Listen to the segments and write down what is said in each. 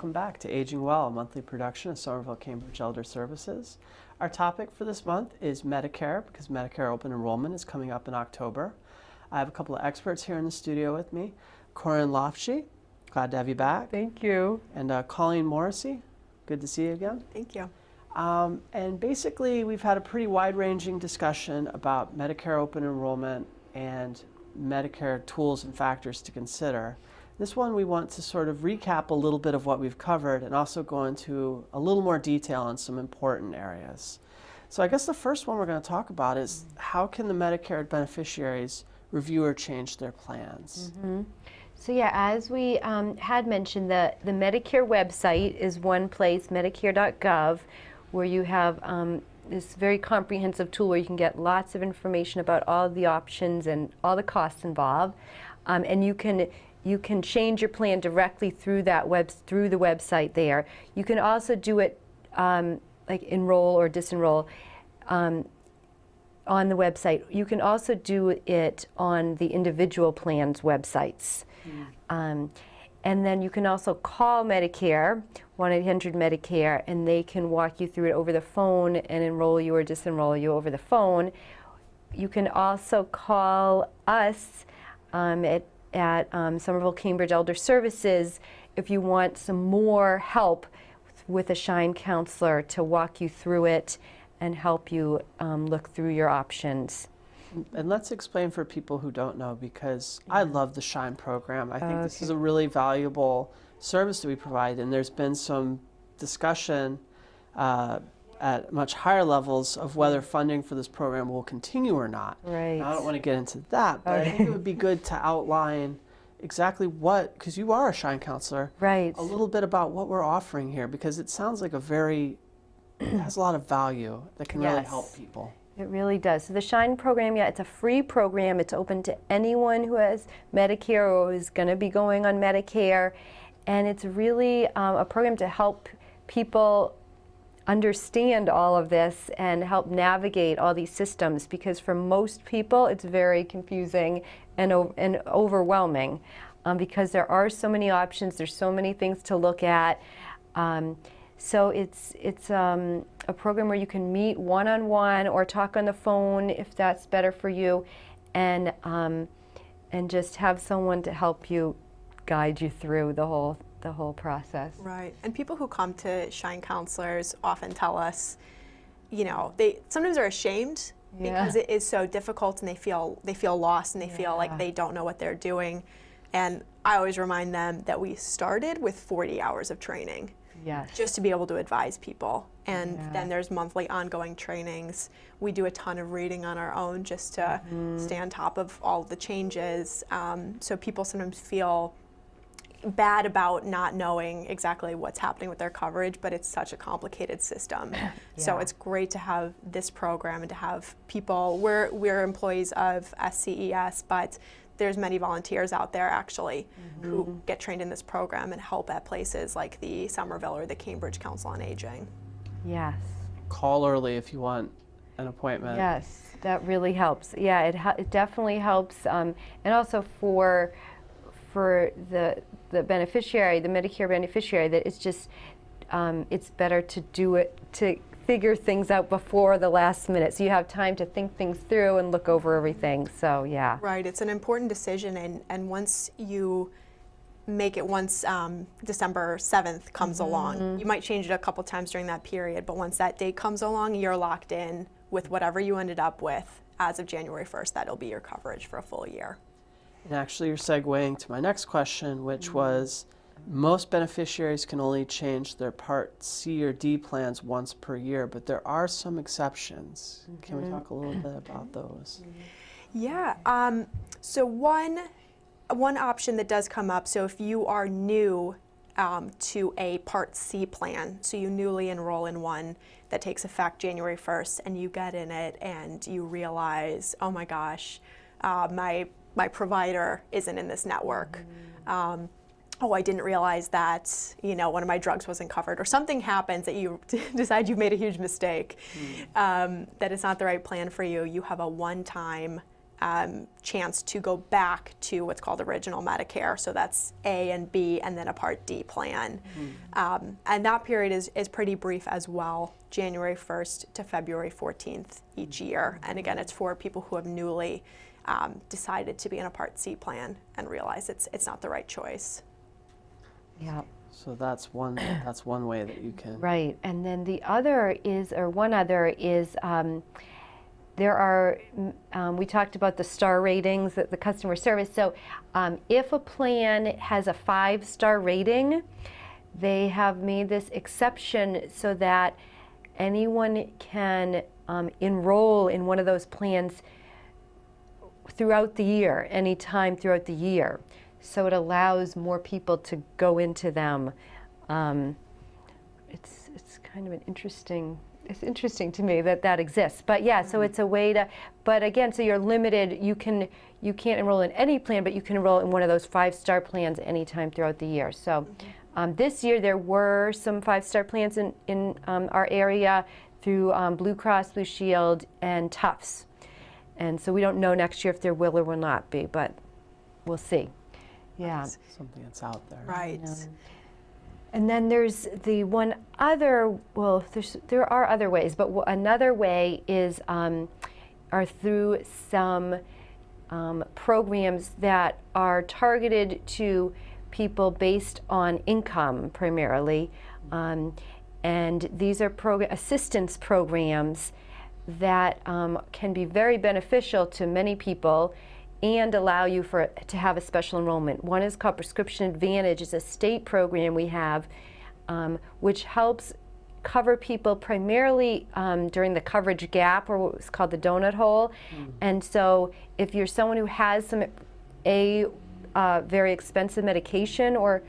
welcome back to Aging Well, a monthly production of Somerville-Cambridge Elder Services. Our topic for this month is Medicare, because Medicare Open Enrollment is coming up in October. I have a couple of experts here in the studio with me. Corrine Lofchie, glad to have you back. Thank you. And Colleen Morrissey, good to see you again. Thank you. And basically, we've had a pretty wide-ranging discussion about Medicare Open Enrollment and Medicare tools and factors to consider. This one, we want to sort of recap a little bit of what we've covered and also go into a little more detail on some important areas. So I guess the first one we're going to talk about is how can the Medicare beneficiaries review or change their plans? So yeah, as we had mentioned, the Medicare website is one place, medicare.gov, where you have this very comprehensive tool where you can get lots of information about all the options and all the costs involved, and you can change your plan directly through the website there. You can also do it like enroll or disenroll on the website. You can also do it on the individual plans websites. And then you can also call Medicare, 1-800-MEDICARE, and they can walk you through it over the phone and enroll you or disenroll you over the phone. You can also call us at Somerville-Cambridge Elder Services if you want some more help with a Shine counselor to walk you through it and help you look through your options. And let's explain for people who don't know, because I love the Shine program. I think this is a really valuable service that we provide, and there's been some discussion at much higher levels of whether funding for this program will continue or not. Right. Now, I don't want to get into that, but I think it would be good to outline exactly what, because you are a Shine counselor, Right. a little bit about what we're offering here, because it sounds like it has a lot of value that can really help people. It really does. So the Shine program, yeah, it's a free program. It's open to anyone who has Medicare or is going to be going on Medicare. And it's really a program to help people understand all of this and help navigate all these systems, because for most people it's very confusing and overwhelming because there are so many options, there's so many things to look at. So it's a program where you can meet one-on-one or talk on the phone if that's better for you, and just have someone to help you guide you through the whole process. Right. And people who come to Shine counselors often tell us, you know, sometimes are ashamed because it is so difficult, and they feel lost, and they feel like they don't know what they're doing. And I always remind them that we started with 40 hours of training. Yes. Just to be able to advise people. And then there's monthly ongoing trainings. We do a ton of reading on our own just to stay on top of all the changes. So people sometimes feel bad about not knowing exactly what's happening with their coverage, but it's such a complicated system. So it's great to have this program and to have people, we're employees of SCES, but there's many volunteers out there actually who get trained in this program and help at places like the Somerville or the Cambridge Council on Aging. Yes. Call early if you want an appointment. Yes, that really helps. Yeah, it definitely helps, and also for the beneficiary, the Medicare beneficiary, that it's just it's better to do it, to figure things out before the last minute, so you have time to think things through and look over everything. So yeah. Right. It's an important decision, and once you make it, once December 7th comes along, you might change it a couple times during that period, but once that date comes along, you're locked in with whatever you ended up with as of January 1st. That'll be your coverage for a full year. And actually, you're segueing to my next question, which was, most beneficiaries can only change their Part C or D plans once per year, but there are some exceptions. Can we talk a little bit about those? Yeah. So one option that does come up, so if you are new to a Part C plan, so you newly enroll in one that takes effect January 1st, and you get in it and you realize, oh my gosh, my provider isn't in this network. Oh, I didn't realize that, you know, one of my drugs wasn't covered, or something happens that you decide you've made a huge mistake, that it's not the right plan for you. You have a one-time chance to go back to what's called original Medicare. So that's A and B and then a Part D plan. And that period is pretty brief as well, January 1st to February 14th each year. And again, it's for people who have newly decided to be in a Part C plan and realize it's not the right choice. Yeah. So that's one way that you can. Right, and then the other is, or one other is, there are, we talked about the star ratings, the customer service. So if a plan has a 5-star rating, they have made this exception so that anyone can enroll in one of those plans throughout the year, anytime throughout the year. So it allows more people to go into them. It's kind of an interesting, it's interesting to me that that exists. But yeah, so it's a way to, but again, so you're limited, you can't enroll in any plan, but you can enroll in one of those 5-star plans anytime throughout the year. So this year there were some 5-star plans in our area through Blue Cross, Blue Shield, and Tufts. And so we don't know next year if there will or will not be, but we'll see. Yeah. Something that's out there. Right. And then there's the one other, well, there are other ways, but another way is are through some programs that are targeted to people based on income primarily. And these are assistance programs that can be very beneficial to many people and allow you to have a special enrollment. One is called Prescription Advantage. It's a state program we have, which helps cover people primarily during the coverage gap, or what's called the donut hole. And so if you're someone who has some very expensive medication or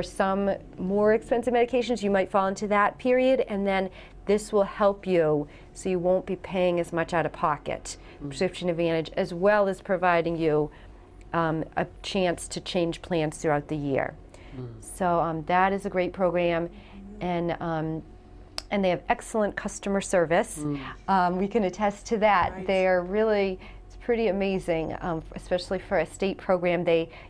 some more expensive medications, you might fall into that period, and then this will help you so you won't be paying as much out of pocket. Prescription Advantage, as well as providing you a chance to change plans throughout the year. So that is a great program, and they have excellent customer service. We can attest to that. Right. They are really, it's pretty amazing, especially for a state program.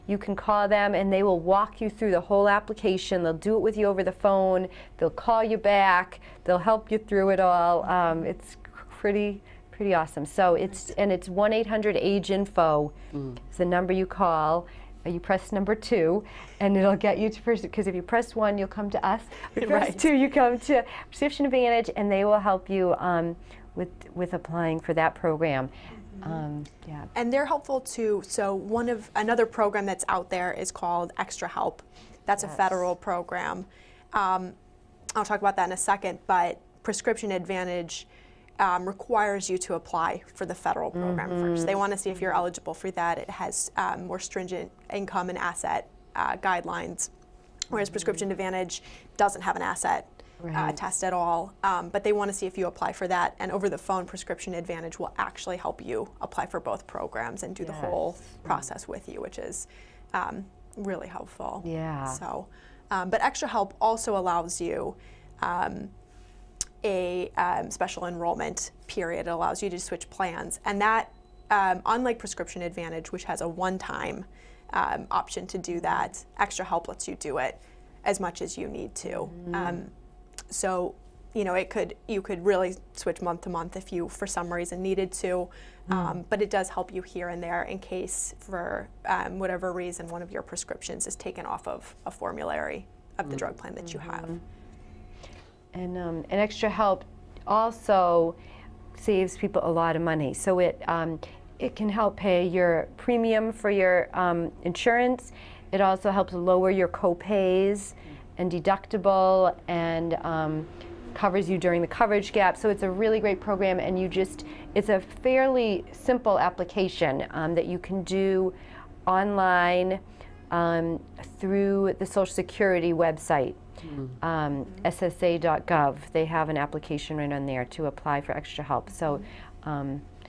You can call them and they will walk you through the whole application. They'll do it with you over the phone. They'll call you back. They'll help you through it all. It's pretty awesome. So it's 1-800-AGE-INFO is the number you call. You press number 2, and it'll get you to because if you press 1, you'll come to us. If you press 2, you come to Prescription Advantage, and they will help you with applying for that program. Yeah. And they're helpful too. So another program that's out there is called Extra Help. That's a federal program. I'll talk about that in a second, but Prescription Advantage requires you to apply for the federal program first. They want to see if you're eligible for that. It has more stringent income and asset guidelines, whereas Prescription Advantage doesn't have an asset test at all. But they want to see if you apply for that. And over the phone, Prescription Advantage will actually help you apply for both programs and do the whole process with you, which is really helpful. Yeah. So, but Extra Help also allows you a special enrollment period. It allows you to switch plans, and that, unlike Prescription Advantage, which has a one-time option to do that, Extra Help lets you do it as much as you need to. So, you could really switch month to month if you, for some reason, needed to, but it does help you here and there in case, for whatever reason, one of your prescriptions is taken off of a formulary of the drug plan that you have. And Extra Help also saves people a lot of money. So it can help pay your premium for your insurance. It also helps lower your co-pays and deductible, and covers you during the coverage gap. So it's a really great program, and it's a fairly simple application that you can do online through the Social Security website. SSA.gov. They have an application right on there to apply for Extra Help. So,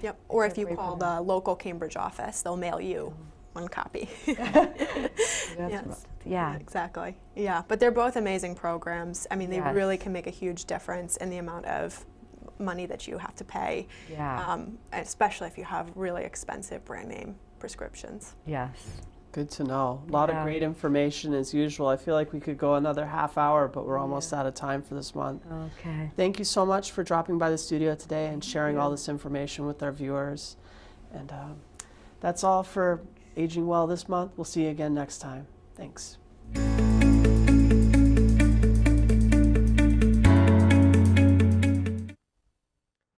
yep. Or if you call the local Cambridge office, they'll mail you one copy. Yes. Yeah. Exactly. Yeah. But they're both amazing programs. I mean, they really can make a huge difference in the amount of money that you have to pay, Yeah. especially if you have really expensive brand name prescriptions. Yes. Good to know. A lot of Yeah. great information as usual. I feel like we could go another half hour, but we're almost out of time for this month. Okay. Thank you so much for dropping by the studio today and sharing all this information with our viewers. And that's all for Aging Well this month. We'll see you again next time. Thanks.